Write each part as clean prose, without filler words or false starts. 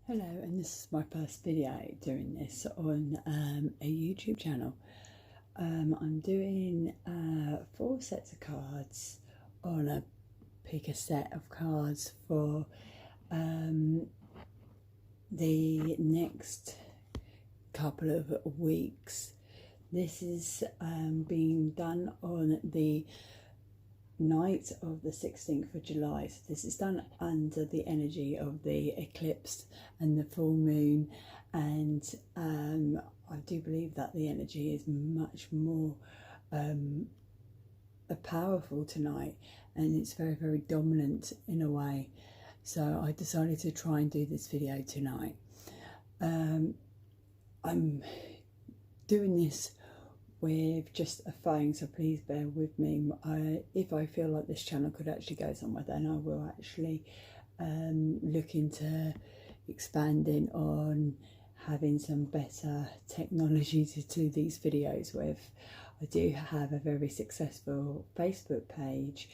Hello, and this is my first video doing this on a YouTube channel. I'm doing 4 sets of cards on a pick a set of cards for the next couple of weeks. This is being done on the night of the 16th of July. So this is done under the energy of the eclipse and the full moon, and I do believe that the energy is much more powerful tonight, and it's very, very dominant in a way. So I decided to try and do this video tonight. I'm doing this with just a phone, so please bear with me. If I feel like this channel could actually go somewhere, then I will actually look into expanding on having some better technology to do these videos with. I do have a very successful Facebook page,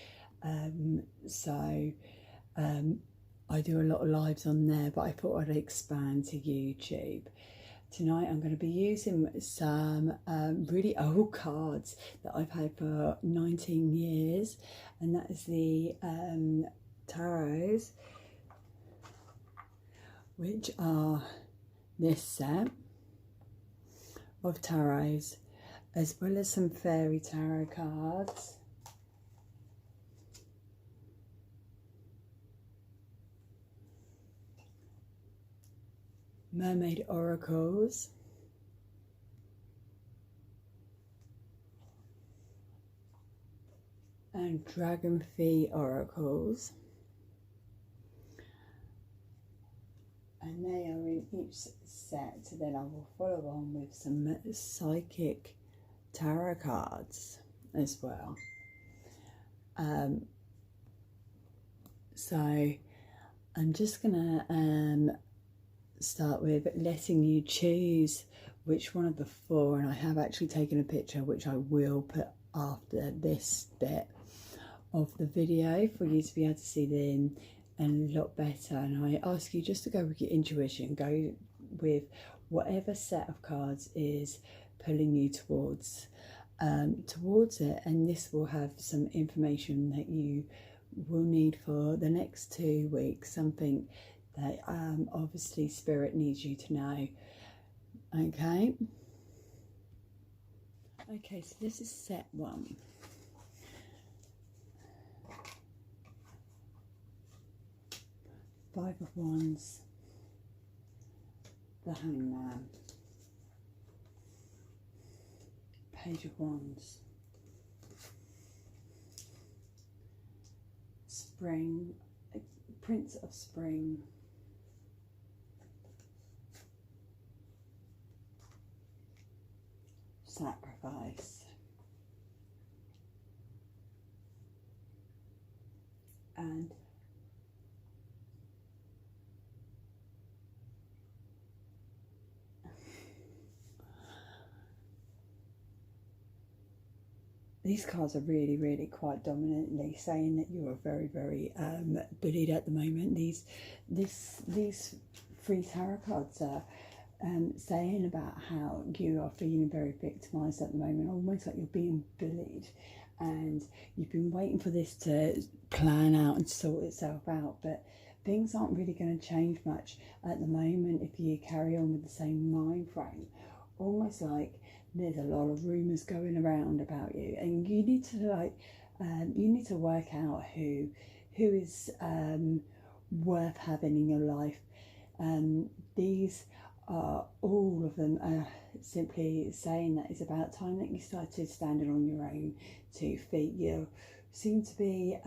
so I do a lot of lives on there, but I thought I'd expand to YouTube. Tonight I'm going to be using some really old cards that I've had for 19 years, and that is the tarots, which are this set of tarots, as well as some fairy tarot cards. Mermaid oracles, and dragon fee oracles, and they are in each set. Then I will follow on with some psychic tarot cards as well. So I'm just gonna start with letting you choose which one of the 4, and I have actually taken a picture which I will put after this bit of the video for you to be able to see them a lot better. And I ask you just to go with your intuition, go with whatever set of cards is pulling you towards it, and this will have some information that you will need for the next 2 weeks, something that obviously Spirit needs you to know. Okay, so this is set 1. Five of Wands, the Hangman, Page of Wands, Spring, Prince of Spring, Sacrifice, and these cards are really, really quite dominantly saying that you are very, very bullied at the moment. These 3 tarot cards are saying about how you are feeling very victimised at the moment, almost like you're being bullied, and you've been waiting for this to plan out and sort itself out, but things aren't really going to change much at the moment if you carry on with the same mind frame. Almost like there's a lot of rumours going around about you, and you need to work out who is worth having in your life. These are, all of them are simply saying that it's about time that you started standing on your own 2 feet. You seem to be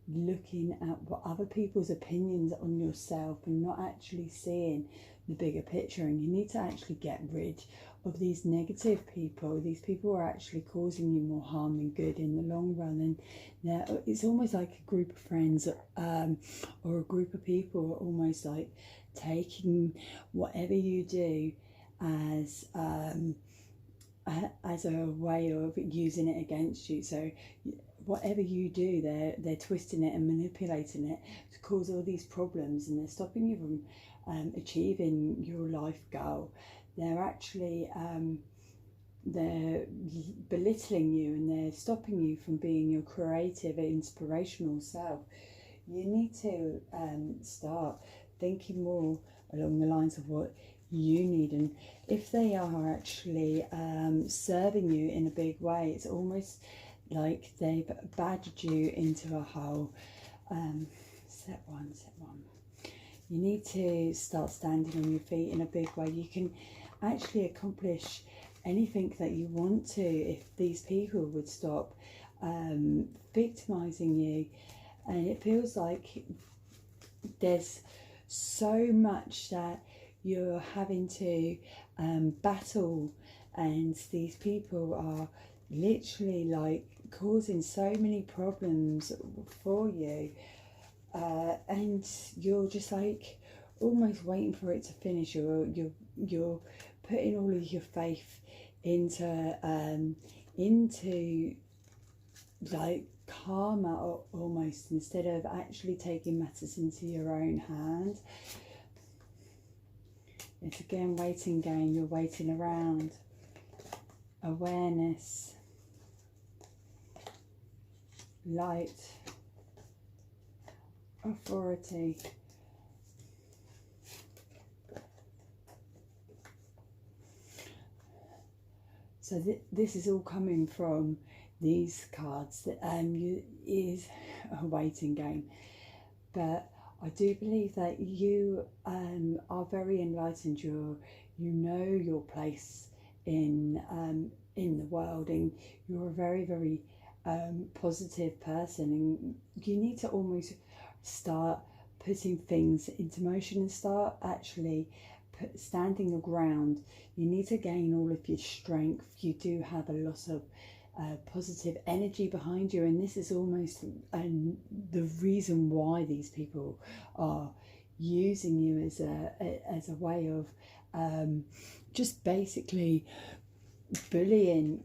looking at what other people's opinions on yourself and not actually seeing the bigger picture, and you need to actually get rid of these negative people. These people are actually causing you more harm than good in the long run, and it's almost like a group of friends or a group of people are almost like taking whatever you do as a way of using it against you. So whatever you do, they're twisting it and manipulating it to cause all these problems, and they're stopping you from achieving your life goal. They're actually they're belittling you, and they're stopping you from being your creative, inspirational self. You need to start thinking more along the lines of what you need, and if they are actually serving you in a big way, it's almost like they've badgered you into a hole. Step one. You need to start standing on your feet in a big way. You can actually accomplish anything that you want to if these people would stop victimizing you. And it feels like there's so much that you're having to battle, and these people are literally like causing so many problems for you, and you're just like almost waiting for it to finish. You're putting all of your faith into like karma almost, instead of actually taking matters into your own hand. It's again waiting game. You're waiting around. Awareness, light, authority. So this is all coming from these cards. That is a waiting game, but I do believe that you are very enlightened. You know your place in the world, and you're a very, very positive person, and you need to almost start putting things into motion and start actually standing your ground. You need to gain all of your strength. You do have a lot of positive energy behind you, and this is almost the reason why these people are using you as a way of just basically bullying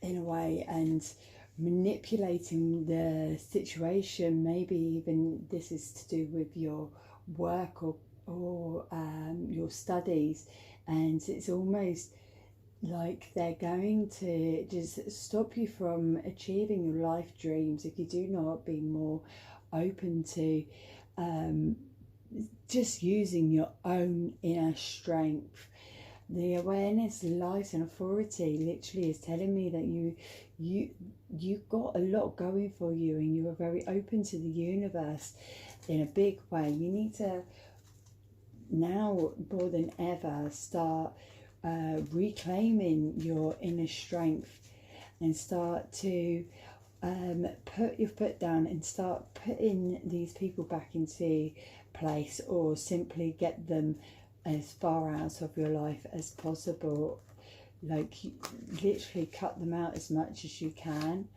in a way, and manipulating the situation. Maybe even this is to do with your work or your studies, and it's almost like they're going to just stop you from achieving your life dreams if you do not be more open to just using your own inner strength. The awareness, light and authority literally is telling me that you've got a lot going for you, and you are very open to the universe in a big way. You need to now more than ever start reclaiming your inner strength, and start to put your foot down and start putting these people back into place, or simply get them as far out of your life as possible. Like, literally cut them out as much as you can.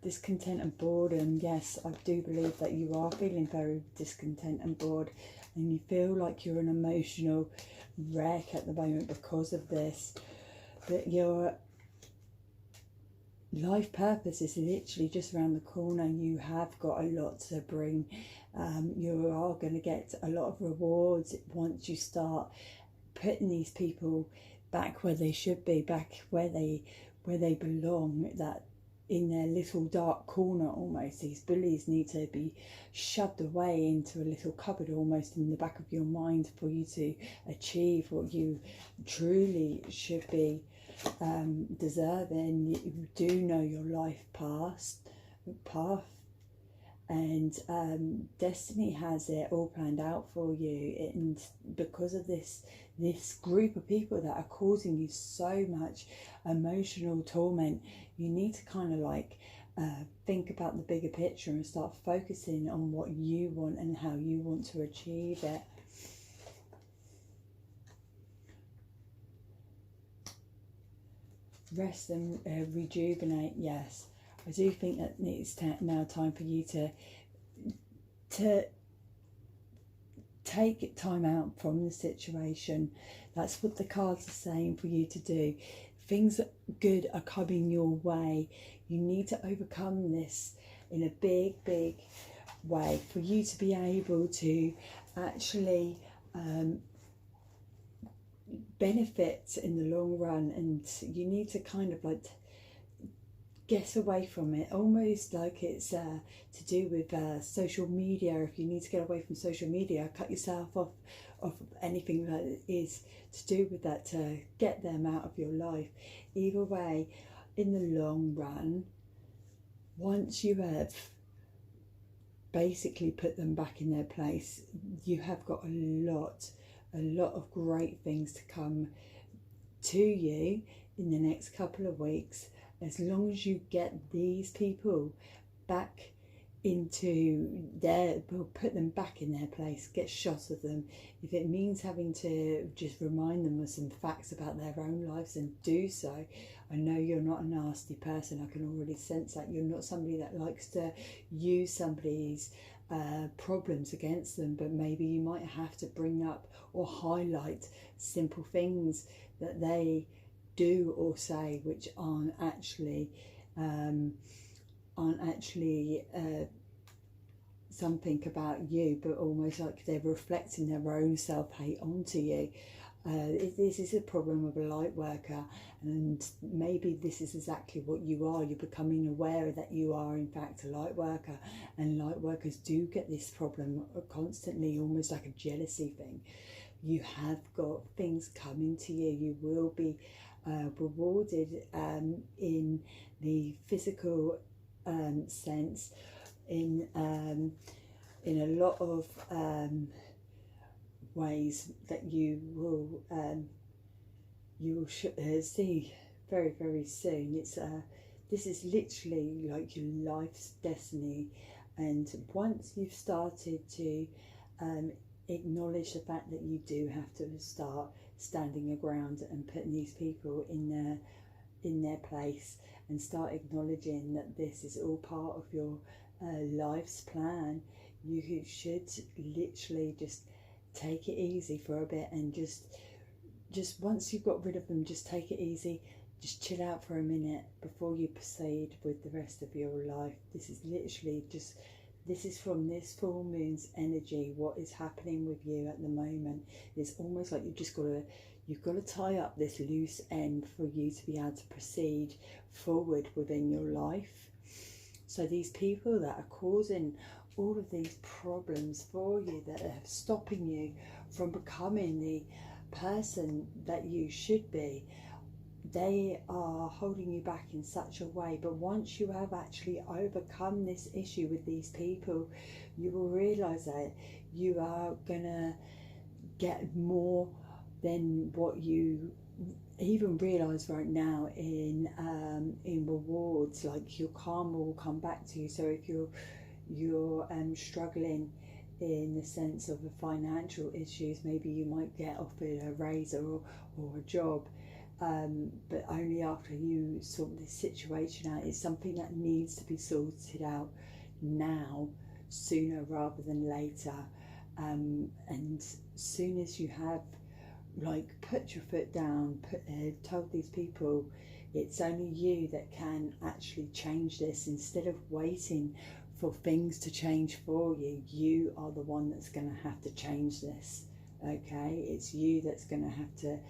Discontent and boredom. Yes, I do believe that you are feeling very discontent and bored, and you feel like you're an emotional wreck at the moment because of this. But your life purpose is literally just around the corner. You have got a lot to bring. You are going to get a lot of rewards once you start putting these people back where they should be, back where they belong. That in their little dark corner almost. These bullies need to be shoved away into a little cupboard almost in the back of your mind for you to achieve what you truly should be deserving. You do know your life path, and destiny has it all planned out for you. And because of this group of people that are causing you so much emotional torment, you need to kind of like think about the bigger picture and start focusing on what you want and how you want to achieve it. Rest and rejuvenate. Yes, I do think that it's now time for you to take time out from the situation. That's what the cards are saying for you to do. things good are coming your way. You need to overcome this in a big way for you to be able to actually benefit in the long run. And you need to kind of like get away from it, almost like it's to do with social media. If you need to get away from social media, cut yourself off anything that is to do with that, to get them out of your life. Either way, in the long run, once you have basically put them back in their place, you have got a lot of great things to come to you in the next couple of weeks. As long as you get these people back into put them back in their place, get shots of them. If it means having to just remind them of some facts about their own lives, then do so. I know you're not a nasty person, I can already sense that. You're not somebody that likes to use somebody's problems against them, but maybe you might have to bring up or highlight simple things that they do or say which aren't actually something about you, but almost like they're reflecting their own self-hate onto you. This is a problem of a light worker, and maybe this is exactly what you are. You're becoming aware that you are in fact a light worker, and light workers do get this problem constantly, almost like a jealousy thing. You have got things coming to you. You will be rewarded in the physical sense, in a lot of ways that you will see very soon. It's this is literally like your life's destiny, and once you've started to acknowledge the fact that you do have to start standing your ground and putting these people in their place, and start acknowledging that this is all part of your life's plan, you should literally just take it easy for a bit, and just once you've got rid of them, just take it easy, just chill out for a minute before you proceed with the rest of your life. This is literally just, this is from this full moon's energy, what is happening with you at the moment. It's almost like you've got to tie up this loose end for you to be able to proceed forward within your life. So these people that are causing all of these problems for you, that are stopping you from becoming the person that you should be, they are holding you back in such a way. But once you have actually overcome this issue with these people, you will realize that you are gonna get more than what you even realize right now in rewards. Like your karma will come back to you. So if you're struggling in the sense of the financial issues, maybe you might get offered a raise or a job, but only after you sort this situation out. It's something that needs to be sorted out now, sooner rather than later. And soon as you have put your foot down, told these people it's only you that can actually change this, instead of waiting for things to change for you, you are the one that's going to have to change this. Okay, it's you that's going to have to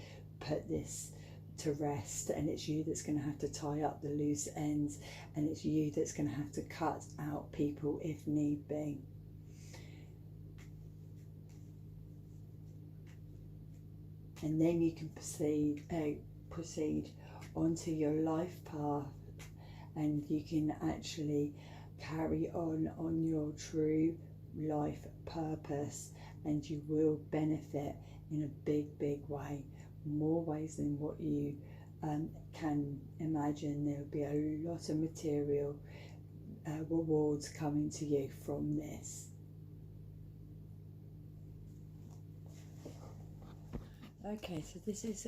put this to rest, and it's you that's going to have to tie up the loose ends, and it's you that's going to have to cut out people if need be. And then you can proceed onto your life path, and you can actually carry on your true life purpose, and you will benefit in a big way, more ways than what you can imagine. There will be a lot of material rewards coming to you from this. Okay, so this is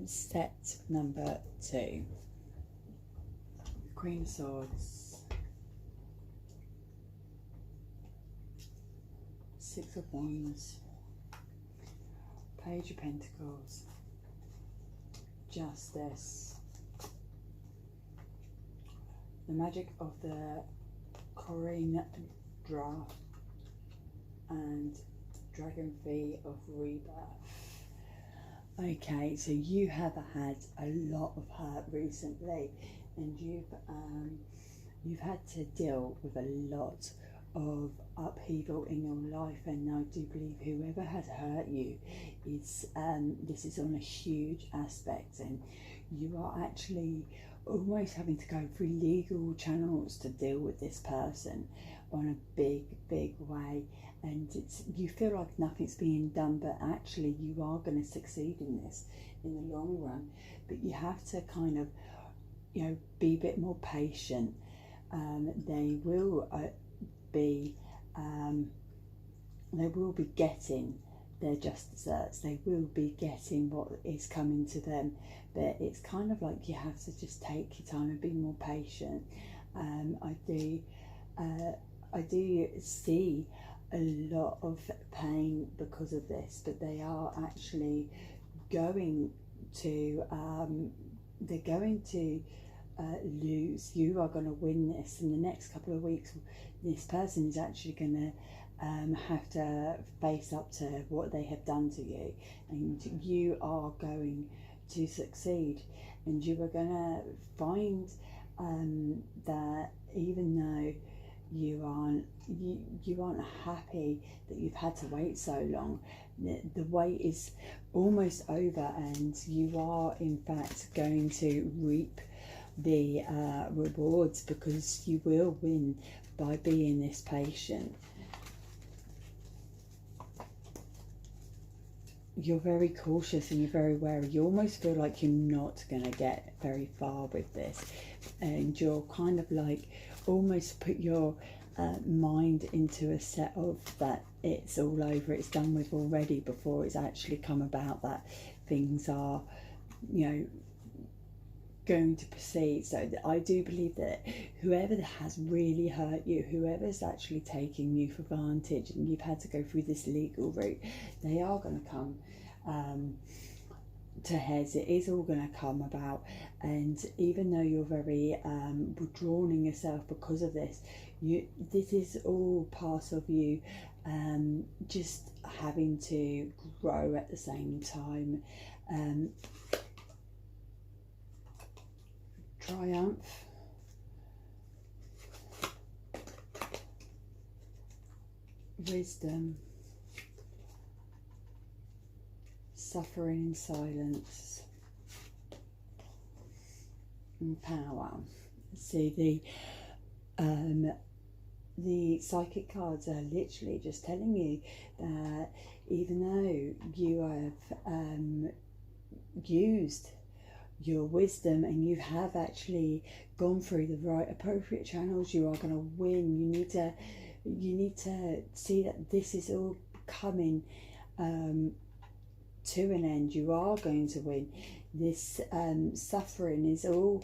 set number 2. Queen of Swords, 6 of Wands, Page of Pentacles, Justice, the magic of the Corinne Draft and Dragon Fee of Rebirth. Okay, so you have had a lot of hurt recently, and you've had to deal with a lot of upheaval in your life, and I do believe whoever has hurt you is this is on a huge aspect, and you are actually almost having to go through legal channels to deal with this person on a big way, and you feel like nothing's being done, but actually you are going to succeed in this in the long run. But you have to kind of, you know, be a bit more patient. They will be getting their just desserts. They will be getting what is coming to them, but it's kind of like you have to just take your time and be more patient. I do see a lot of pain because of this, but they are actually going to lose. You are going to win this in the next couple of weeks. This person is actually going to have to face up to what they have done to you, and you are going to succeed, and you are going to find that even though you aren't happy that you've had to wait so long, the wait is almost over, and you are in fact going to reap the rewards, because you will win by being this patient. You're very cautious and you're very wary. You almost feel like you're not going to get very far with this, and you're kind of like almost put your mind into a set of that it's all over, it's done with already, before it's actually come about that things are, you know, going to proceed. So I do believe that whoever has really hurt you, whoever's actually taking you for advantage, and you've had to go through this legal route, they are going to come to heads. It is all going to come about, and even though you're very withdrawn in yourself because of this, this is all part of you just having to grow at the same time. Triumph, wisdom, suffering in silence, and power. See, the psychic cards are literally just telling you that even though you have used your wisdom and you have actually gone through the right appropriate channels, you are going to win. You need to see that this is all coming to an end. You are going to win. This suffering is all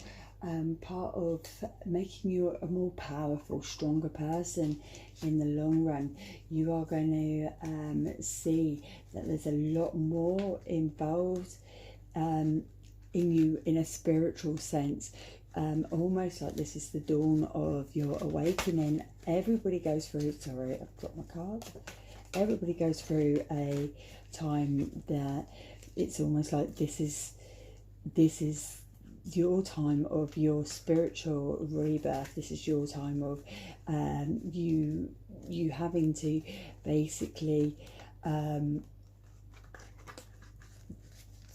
part of making you a more powerful, stronger person in the long run. You are going to see that there's a lot more involved in you in a spiritual sense, almost like this is the dawn of your awakening. Everybody goes through, sorry, I've got my card. Everybody goes through a time that it's almost like this is your time of your spiritual rebirth. This is your time of you having to basically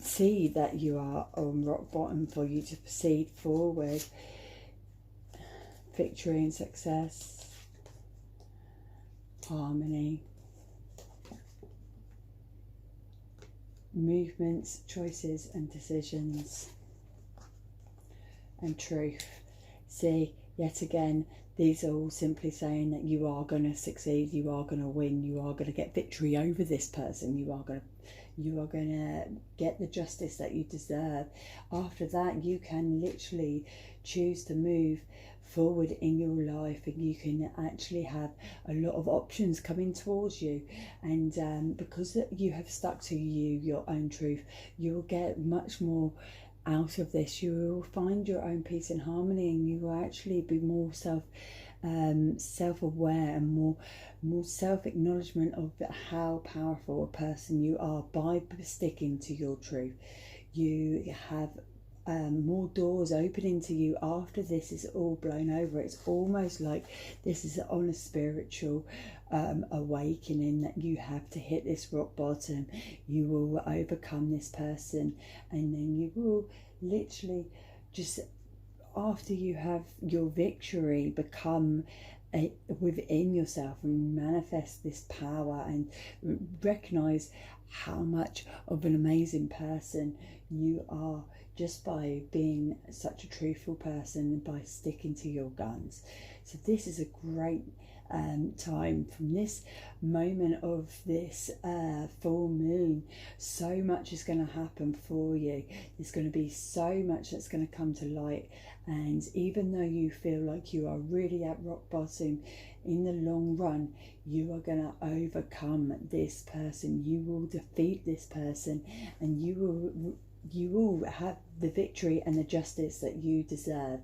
see that you are on rock bottom for you to proceed forward. Victory and success, harmony, movements, choices and decisions, and truth. See, yet again, these are all simply saying that you are going to succeed, you are going to win, you are going to get victory over this person, you are going to get the justice that you deserve. After that, you can literally choose to move forward in your life, and you can actually have a lot of options coming towards you, and because you have stuck to your own truth, you will get much more out of this, you will find your own peace and harmony, and you will actually be more self-aware and more self-acknowledgement of how powerful a person you are by sticking to your truth. You have more doors opening to you after this is all blown over. It's almost like this is on a spiritual awakening, that you have to hit this rock bottom. You will overcome this person, and then you will literally just, after you have your victory, become within yourself and manifest this power and recognize how much of an amazing person you are, just by being such a truthful person and by sticking to your guns. So this is a great time from this moment of this full moon. So much is going to happen for you. There's going to be so much that's going to come to light, and even though you feel like you are really at rock bottom, in the long run you are going to overcome this person. You will defeat this person, and you will have the victory and the justice that you deserve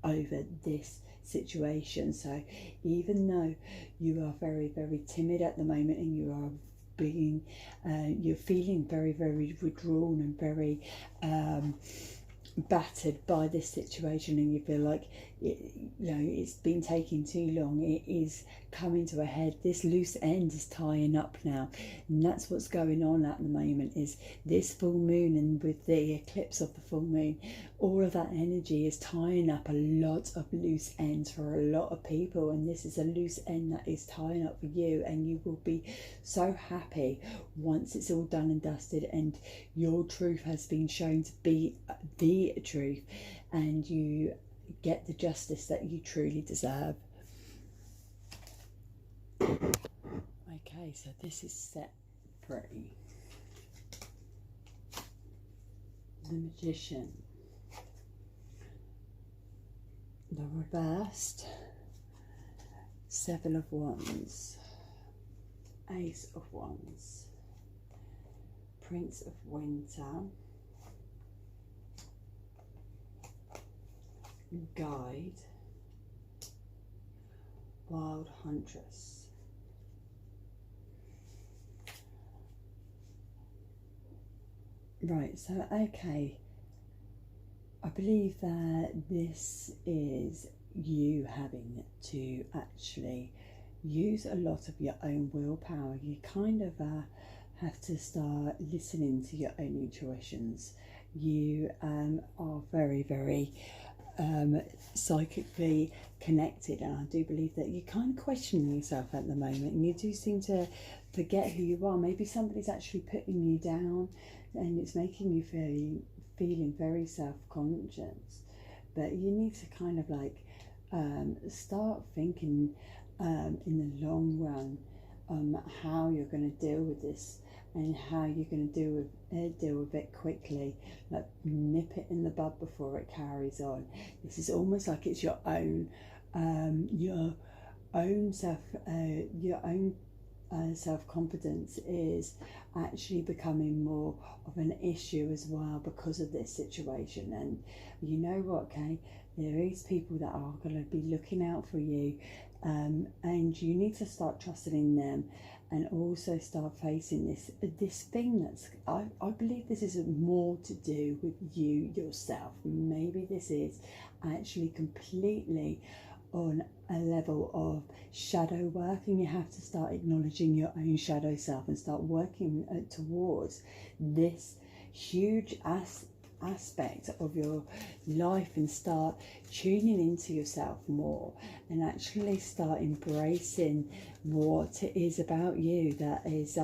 over this situation. So even though you are very, very timid at the moment, and you are being you're feeling very, very withdrawn and very battered by this situation, and you feel like it's been taking too long, it is coming to a head. This loose end is tying up now, and that's what's going on at the moment, is this full moon, and with the eclipse of the full moon, all of that energy is tying up a lot of loose ends for a lot of people, and this is a loose end that is tying up for you, and you will be so happy once it's all done and dusted and your truth has been shown to be the truth, and you get the justice that you truly deserve. Okay, so this is set free. The Magician. The reversed Seven of Wands, Ace of Wands, Prince of Winter, Guide, Wild Huntress. Right, so okay, I believe that this is you having to actually use a lot of your own willpower. You kind of have to start listening to your own intuitions. You are very, very psychically connected, and I do believe that you kind of question yourself at the moment, and you do seem to forget who you are. Maybe somebody's actually putting you down, and it's making you feeling very self-conscious, but you need to kind of like start thinking in the long run how you're going to deal with this, and how you're going to deal with it quickly, like nip it in the bud before it carries on. This is almost like it's your own self-confidence is actually becoming more of an issue as well because of this situation. And you know what, okay, there is people that are going to be looking out for you, and you need to start trusting in them, and also start facing this thing that's, I believe this is more to do with you yourself. Maybe this is actually completely on a level of shadow work, and you have to start acknowledging your own shadow self and start working towards this huge aspect of your life, and start tuning into yourself more, and actually start embracing what it is about you that is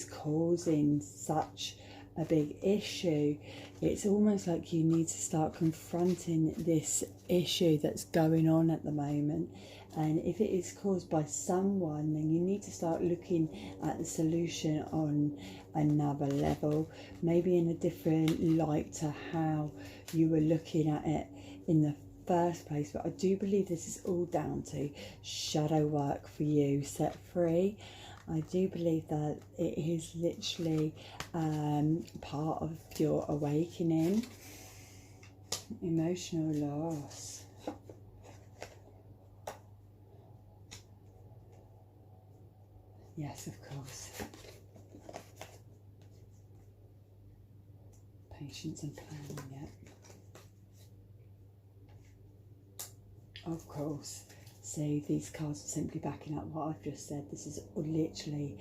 causing such a big issue. It's almost like you need to start confronting this issue that's going on at the moment, and if it is caused by someone, then you need to start looking at the solution on another level, maybe in a different light to how you were looking at it in the first place. But I do believe this is all down to shadow work for you, set free. I do believe that it is literally part of your awakening. Emotional loss. Yes, of course. Patience and planning, yeah. Of course. See, these cards are simply backing up what I've just said. This is literally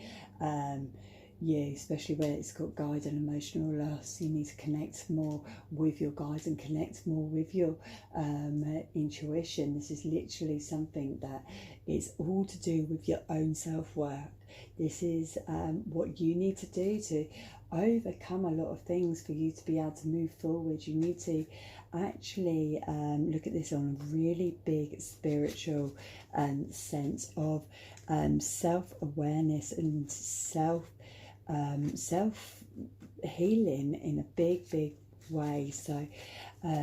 you, especially where it's got guide and emotional loss. You need to connect more with your guides and connect more with your intuition. This is literally something that is all to do with your own self-work. This is what you need to do to overcome a lot of things for you to be able to move forward. You need to actually look at this on a really big spiritual sense of self-awareness and self-healing in a big way. So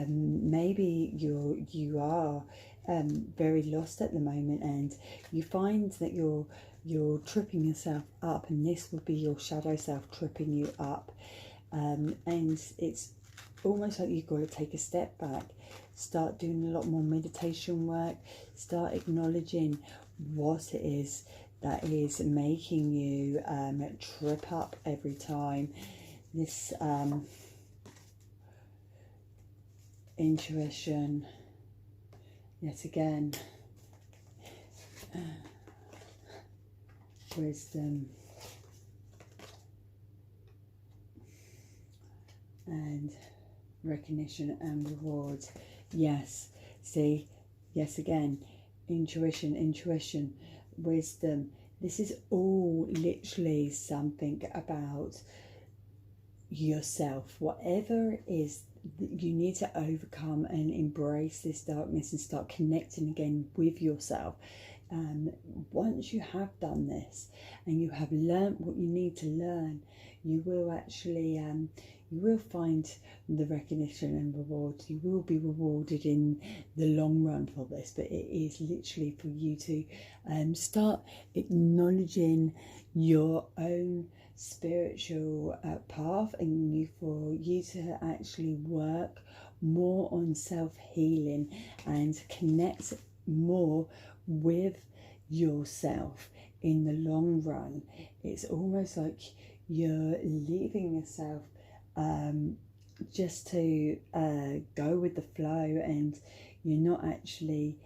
maybe you are very lost at the moment, and you find that you're tripping yourself up, and this will be your shadow self tripping you up, and it's almost like you've got to take a step back, start doing a lot more meditation work, start acknowledging what it is that is making you trip up every time. This intuition, yet again, wisdom, and recognition and reward. Yes, see, yes, again, intuition, wisdom. This is all literally something about yourself. Whatever it is that you need to overcome and embrace this darkness and start connecting again with yourself. Once you have done this and you have learnt what you need to learn, you will actually you will find the recognition and reward. You will be rewarded in the long run for this, but it is literally for you to start acknowledging your own spiritual path, and for you to actually work more on self-healing and connect more with yourself in the long run. It's almost like you're leaving yourself just to go with the flow, and you're not actually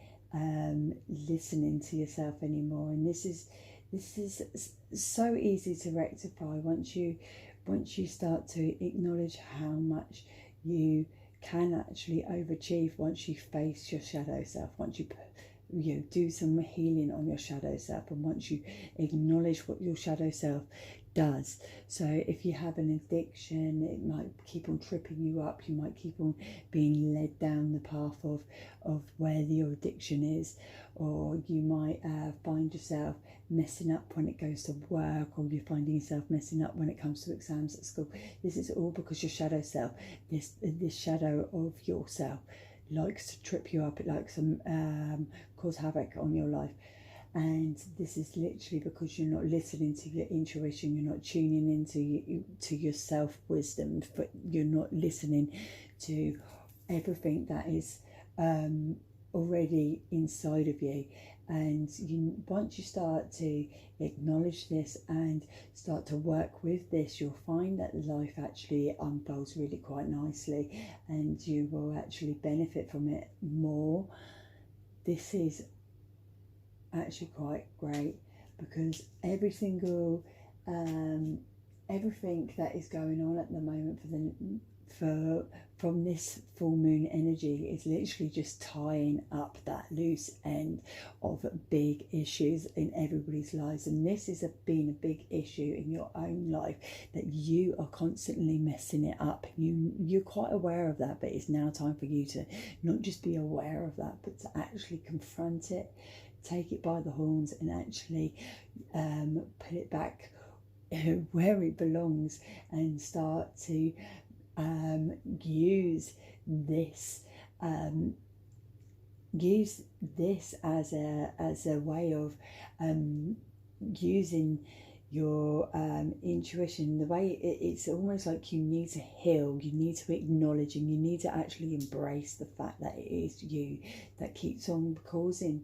listening to yourself anymore. And this is so easy to rectify once you start to acknowledge how much you can actually overachieve once you face your shadow self, once you do some healing on your shadow self, and once you acknowledge what your shadow self does. So if you have an addiction, it might keep on tripping you up. You might keep on being led down the path of where your addiction is, or you might find yourself messing up when it goes to work, or you're finding yourself messing up when it comes to exams at school. This is all because your shadow self, this shadow of yourself, likes to trip you up. It likes to cause havoc on your life. And this is literally because you're not listening to your intuition, you're not tuning into your self-wisdom, but you're not listening to everything that is already inside of you. And once you start to acknowledge this and start to work with this, you'll find that life actually unfolds really quite nicely, and you will actually benefit from it more. This is actually quite great, because every single everything that is going on at the moment from this full moon energy is literally just tying up that loose end of big issues in everybody's lives. And this is been a big issue in your own life, that you are constantly messing it up. You're quite aware of that, but it's now time for you to not just be aware of that, but to actually confront it, take it by the horns, and actually put it back where it belongs, and start to use this as a way of using your intuition, the way it's almost like you need to heal, you need to acknowledge, and you need to actually embrace the fact that it is you that keeps on causing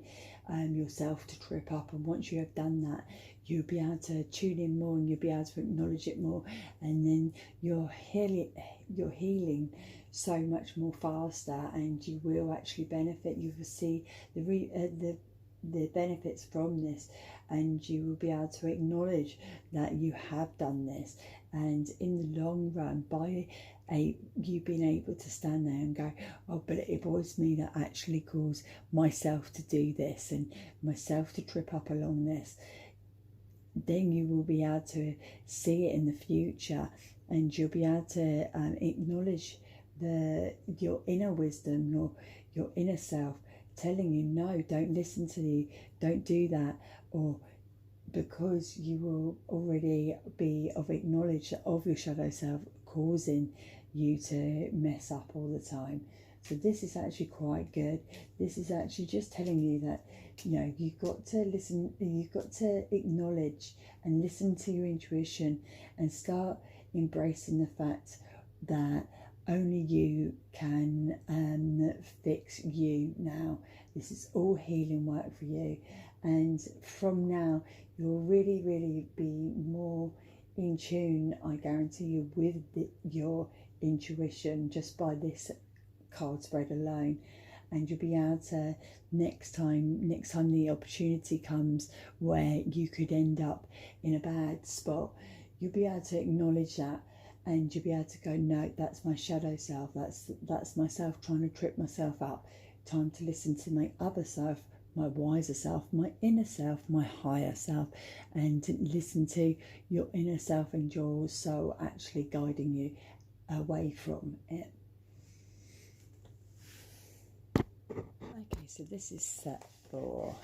yourself to trip up. And once you have done that, you'll be able to tune in more, and you'll be able to acknowledge it more, and then you're healing so much more faster, and you will actually benefit. You will see the benefits from this, and you will be able to acknowledge that you have done this. And in the long run, by you being able to stand there and go, oh, but it was me that actually caused myself to do this and myself to trip up along this, then you will be able to see it in the future, and you'll be able to acknowledge your inner wisdom, your inner self telling you, no, don't listen to you, don't do that, or because you will already be of acknowledge of your shadow self causing you to mess up all the time. So this is actually quite good. This is actually just telling you that, you know, you've got to listen, you've got to acknowledge and listen to your intuition, and start embracing the fact that only you can fix you now. This is all healing work for you, and from now you'll really, really be more in tune, I guarantee you, with your intuition just by this card spread alone. And you'll be able to, next time the opportunity comes where you could end up in a bad spot, you'll be able to acknowledge that, and you'll be able to go, no, that's my shadow self, that's myself trying to trip myself up. Time to listen to my other self, my wiser self, my inner self, my higher self, and to listen to your inner self and your soul actually guiding you away from it. Okay, so this is set for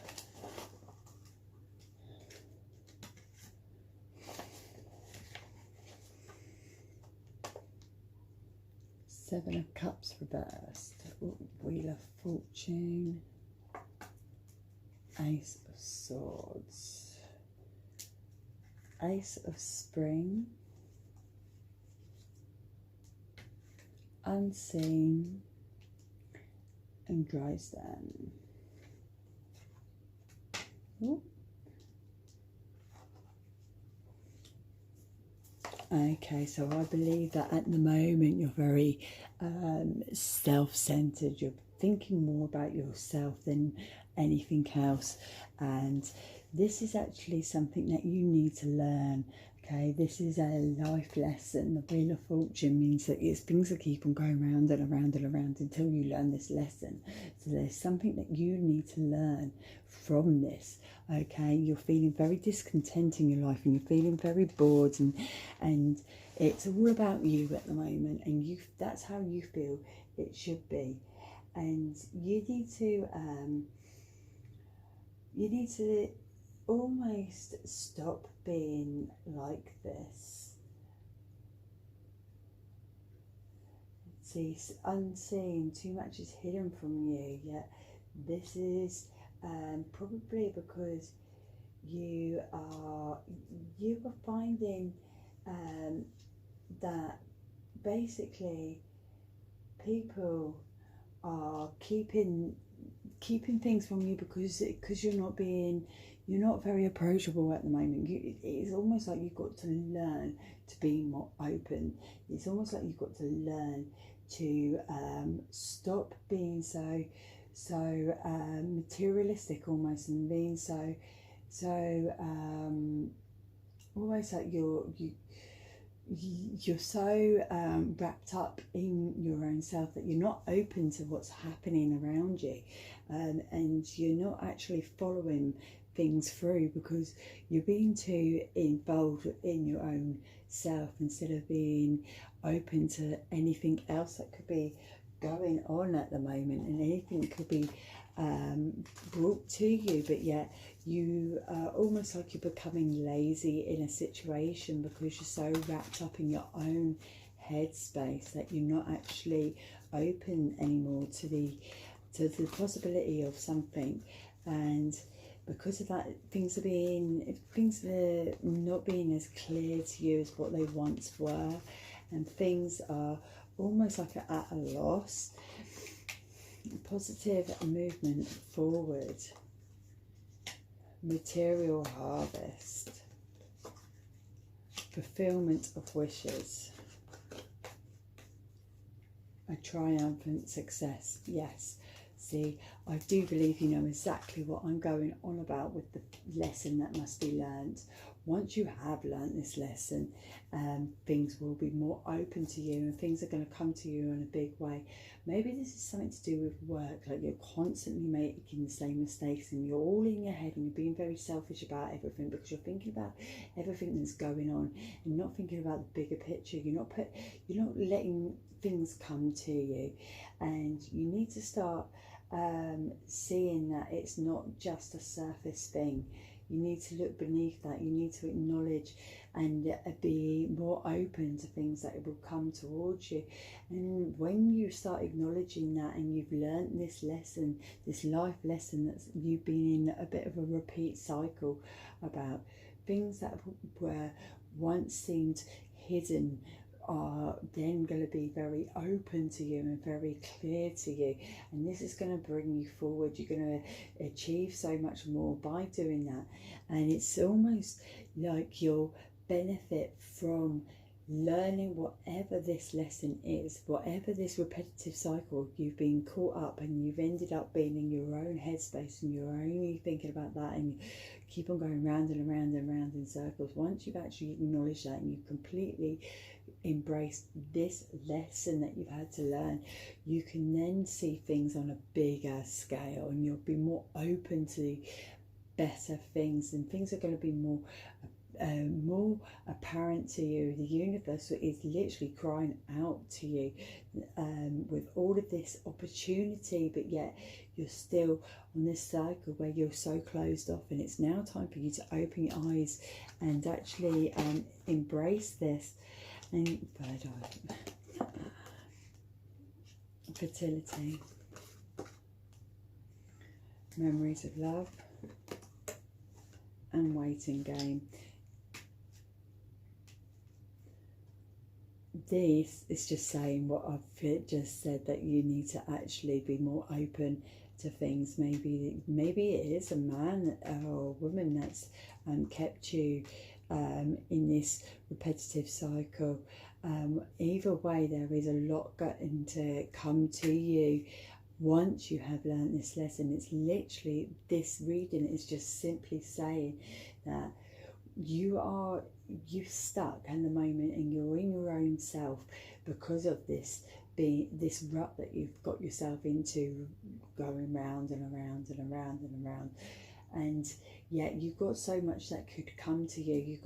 Seven of Cups reversed, Wheel of Fortune, Ace of Swords, Ace of Spring, Unseen, and Drystand. Ooh. Okay, so I believe that at the moment you're very self-centered. You're thinking more about yourself than anything else, and this is actually something that you need to learn. Okay, this is a life lesson. The Wheel of Fortune means that it's things that keep on going round and around and around until you learn this lesson. So there's something that you need to learn from this. Okay, you're feeling very discontent in your life, and you're feeling very bored, and it's all about you at the moment, and that's how you feel it should be. And you need to almost stop being like this. See, unseen, too much is hidden from you, yet this is probably because you are finding that basically people are keeping things from you because you're not very approachable at the moment. It's almost like you've got to learn to be more open. It's almost like you've got to learn to stop being so materialistic almost, and being so almost like you're so wrapped up in your own self that you're not open to what's happening around you, and you're not actually following things through because you're being too involved in your own self instead of being open to anything else that could be going on at the moment, and anything could be brought to you, but yet you are almost like you're becoming lazy in a situation because you're so wrapped up in your own headspace that you're not actually open anymore to the possibility of something. And because of that, things are not being as clear to you as what they once were, and things are almost like at a loss. Positive movement forward, material harvest, fulfillment of wishes, a triumphant success. Yes, see, I do believe you know exactly what I'm going on about with the lesson that must be learned. Once you have learnt this lesson, things will be more open to you, and things are going to come to you in a big way. Maybe this is something to do with work, like you're constantly making the same mistakes and you're all in your head and you're being very selfish about everything because you're thinking about everything that's going on and not thinking about the bigger picture. You're not letting things come to you, and you need to start seeing that it's not just a surface thing. You need to look beneath that. You need to acknowledge and be more open to things that will come towards you. And when you start acknowledging that, and you've learned this lesson, this life lesson that you've been in a bit of a repeat cycle about, things that were once seemed hidden are then going to be very open to you and very clear to you, and this is going to bring you forward. You're going to achieve so much more by doing that, and it's almost like you'll benefit from learning whatever this lesson is, whatever this repetitive cycle you've been caught up and you've ended up being in your own headspace and you're only thinking about that and you keep on going round and around and around in circles. Once you've actually acknowledged that and you've completely embraced this lesson that you've had to learn, you can then see things on a bigger scale, and you'll be more open to better things, and things are going to be more apparent to you. The universe is literally crying out to you with all of this opportunity, but yet you're still on this cycle where you're so closed off, and it's now time for you to open your eyes and actually embrace this. And third eye, fertility, memories of love, and waiting game. This is just saying what I've just said, that you need to actually be more open to things. Maybe it is a man or a woman that's kept you in this repetitive cycle. Either way, there is a lot going to come to you once you have learned this lesson. It's literally, this reading is just simply saying that you're stuck in the moment and you're in your own self because of this rut that you've got yourself into, going round and around and around and around. And yet you've got so much that could come to you. You've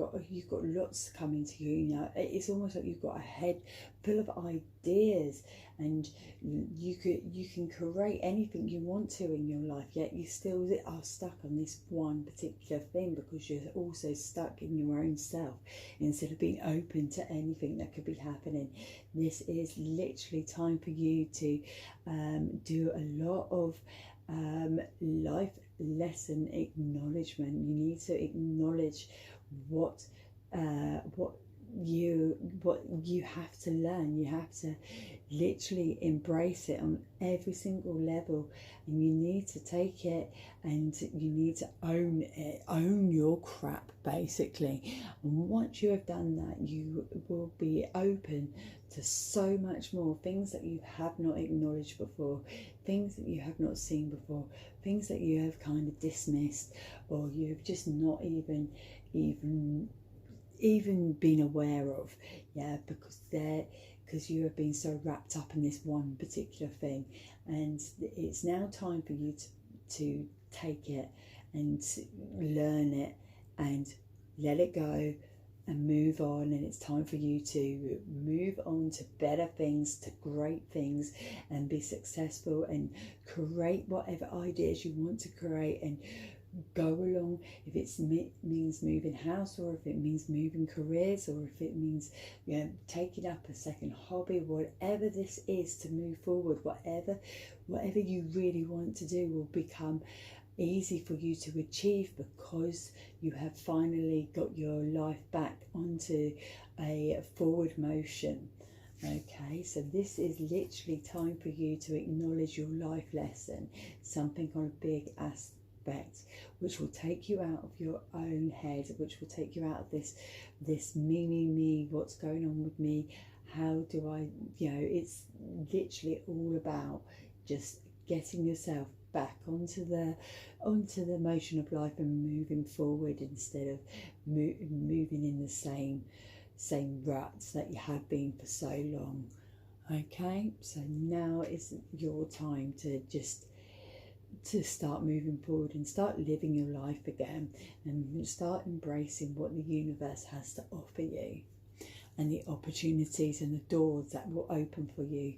got lots coming to you. You know, it's almost like you've got a head full of ideas, and you can create anything you want to in your life. Yet you still are stuck on this one particular thing because you're also stuck in your own self instead of being open to anything that could be happening. This is literally time for you to do a lot of life lesson acknowledgement. You need to acknowledge what you have to learn. You have to literally embrace it on every single level, and you need to take it and you need to own it, own your crap basically. And once you have done that, you will be open to so much more, things that you have not acknowledged before, things that you have not seen before, things that you have kind of dismissed, or you've just not even been aware of, because you have been so wrapped up in this one particular thing. And it's now time for you to take it and learn it and let it go and move on. And it's time for you to move on to better things, to great things, and be successful and create whatever ideas you want to create, and go along. If it means moving house, or if it means moving careers, or if it means taking up a second hobby, whatever this is to move forward, whatever you really want to do will become easy for you to achieve because you have finally got your life back onto a forward motion. Okay, so this is literally time for you to acknowledge your life lesson, something on a big aspect, which will take you out of your own head, which will take you out of this me, what's going on with me, how do I, it's literally all about just getting yourself back onto the motion of life and moving forward instead of moving in the same ruts that you have been for so long. Okay, so now is your time to start moving forward and start living your life again, and start embracing what the universe has to offer you and the opportunities and the doors that will open for you